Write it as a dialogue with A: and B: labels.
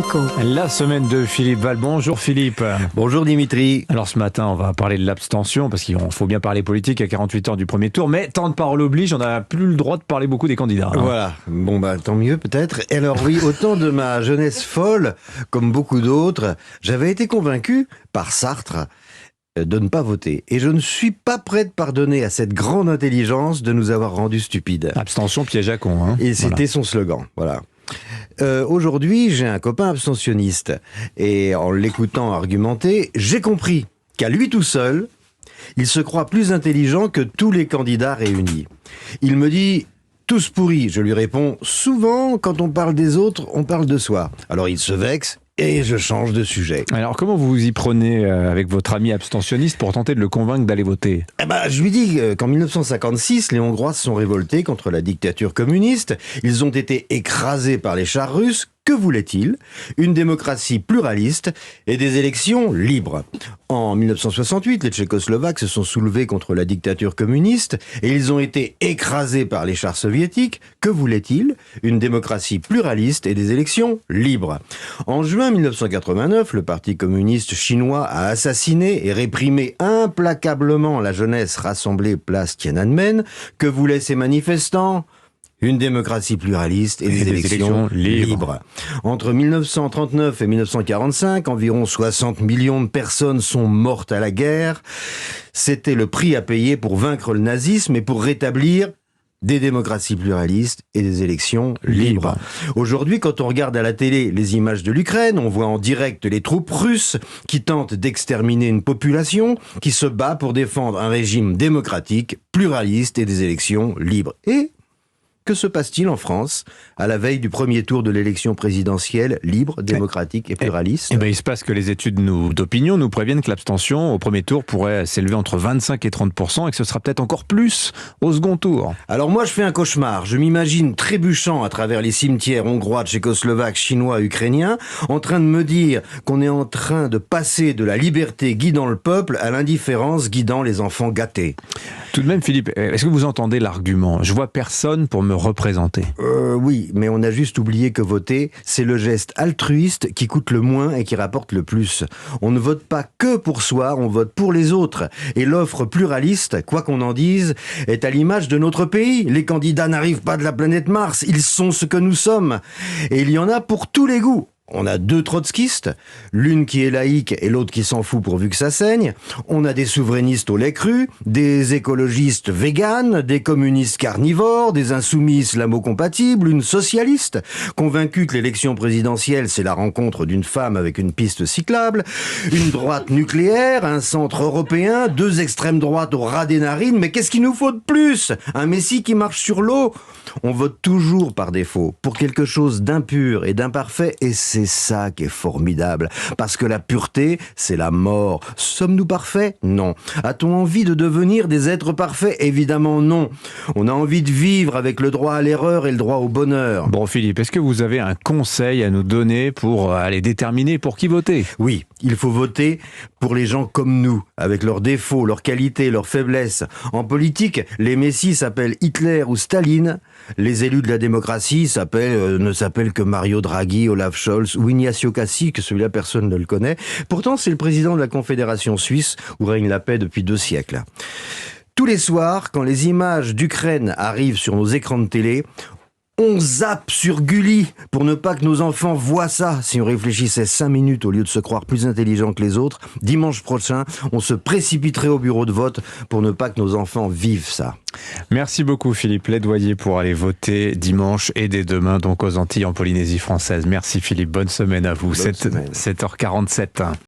A: Co.
B: La semaine de Philippe Val. Bonjour Philippe.
C: Bonjour Dimitri.
B: Alors ce matin, on va parler de l'abstention, parce qu'il faut bien parler politique à 48 heures du premier tour, mais temps de parole oblige, on n'a plus le droit de parler beaucoup des candidats.
C: Voilà, bon tant mieux peut-être. Et alors oui, autant de ma jeunesse folle, comme beaucoup d'autres, j'avais été convaincu par Sartre de ne pas voter. Et je ne suis pas prêt de pardonner à cette grande intelligence de nous avoir rendus stupides.
B: Abstention, piège à con.
C: Et c'était son slogan, voilà. Aujourd'hui, j'ai un copain abstentionniste. Et en l'écoutant argumenter, j'ai compris qu'à lui tout seul, il se croit plus intelligent que tous les candidats réunis. Il me dit... tous pourris, je lui réponds, souvent, quand on parle des autres, on parle de soi. Alors il se vexe et je change de sujet.
B: Alors comment vous vous y prenez avec votre ami abstentionniste pour tenter de le convaincre d'aller voter ?
C: Je lui dis qu'en 1956, les Hongrois se sont révoltés contre la dictature communiste. Ils ont été écrasés par les chars russes. Que voulait-il ? Une démocratie pluraliste et des élections libres. En 1968, les Tchécoslovaques se sont soulevés contre la dictature communiste et ils ont été écrasés par les chars soviétiques. Que voulait-il ? Une démocratie pluraliste et des élections libres. En juin 1989, le Parti communiste chinois a assassiné et réprimé implacablement la jeunesse rassemblée place Tiananmen. Que voulaient ces manifestants ? Une démocratie pluraliste et des élections libres. Entre 1939 et 1945, environ 60 millions de personnes sont mortes à la guerre. C'était le prix à payer pour vaincre le nazisme et pour rétablir des démocraties pluralistes et des élections libres. Aujourd'hui, quand on regarde à la télé les images de l'Ukraine, on voit en direct les troupes russes qui tentent d'exterminer une population qui se bat pour défendre un régime démocratique, pluraliste et des élections libres. Et que se passe-t-il en France, à la veille du premier tour de l'élection présidentielle, libre, démocratique et pluraliste ?
B: Il se passe que les études d'opinion nous préviennent que l'abstention au premier tour pourrait s'élever entre 25 et 30% et que ce sera peut-être encore plus au second tour.
C: Alors moi je fais un cauchemar, je m'imagine trébuchant à travers les cimetières hongrois, tchécoslovaques, chinois, ukrainiens, en train de me dire qu'on est en train de passer de la liberté guidant le peuple à l'indifférence guidant les enfants gâtés.
B: Tout de même Philippe, est-ce que vous entendez l'argument ? Je vois personne pour me représenter.
C: Oui, mais on a juste oublié que voter, c'est le geste altruiste qui coûte le moins et qui rapporte le plus. On ne vote pas que pour soi, on vote pour les autres. Et l'offre pluraliste, quoi qu'on en dise, est à l'image de notre pays. Les candidats n'arrivent pas de la planète Mars, ils sont ce que nous sommes. Et il y en a pour tous les goûts. On a deux trotskistes, l'une qui est laïque et l'autre qui s'en fout pourvu que ça saigne. On a des souverainistes au lait cru, des écologistes véganes, des communistes carnivores, des insoumis islamo-compatibles, une socialiste, convaincue que l'élection présidentielle c'est la rencontre d'une femme avec une piste cyclable, une droite nucléaire, un centre européen, deux extrêmes droites au ras des narines. Mais qu'est-ce qu'il nous faut de plus ? Un Messie qui marche sur l'eau ? On vote toujours par défaut, pour quelque chose d'impur et d'imparfait, et c'est ça qui est formidable, parce que la pureté, c'est la mort. Sommes-nous parfaits ? Non. A-t-on envie de devenir des êtres parfaits ? Évidemment non. On a envie de vivre avec le droit à l'erreur et le droit au bonheur.
B: Bon Philippe, est-ce que vous avez un conseil à nous donner pour aller déterminer pour qui voter ?
C: Oui, il faut voter pour les gens comme nous, avec leurs défauts, leurs qualités, leurs faiblesses. En politique, les messies s'appellent Hitler ou Staline. Les élus de la démocratie ne s'appellent que Mario Draghi, Olaf Scholz ou Ignacio Cassis, que celui-là personne ne le connaît. Pourtant, c'est le président de la Confédération suisse où règne la paix depuis 2 siècles. Tous les soirs, quand les images d'Ukraine arrivent sur nos écrans de télé, on zappe sur Gulli pour ne pas que nos enfants voient ça. Si on réfléchissait 5 minutes au lieu de se croire plus intelligent que les autres, dimanche prochain, on se précipiterait au bureau de vote pour ne pas que nos enfants vivent ça.
B: Merci beaucoup Philippe, plaidoyer pour aller voter dimanche et dès demain donc aux Antilles en Polynésie française. Merci Philippe, bonne semaine à vous. 7h47.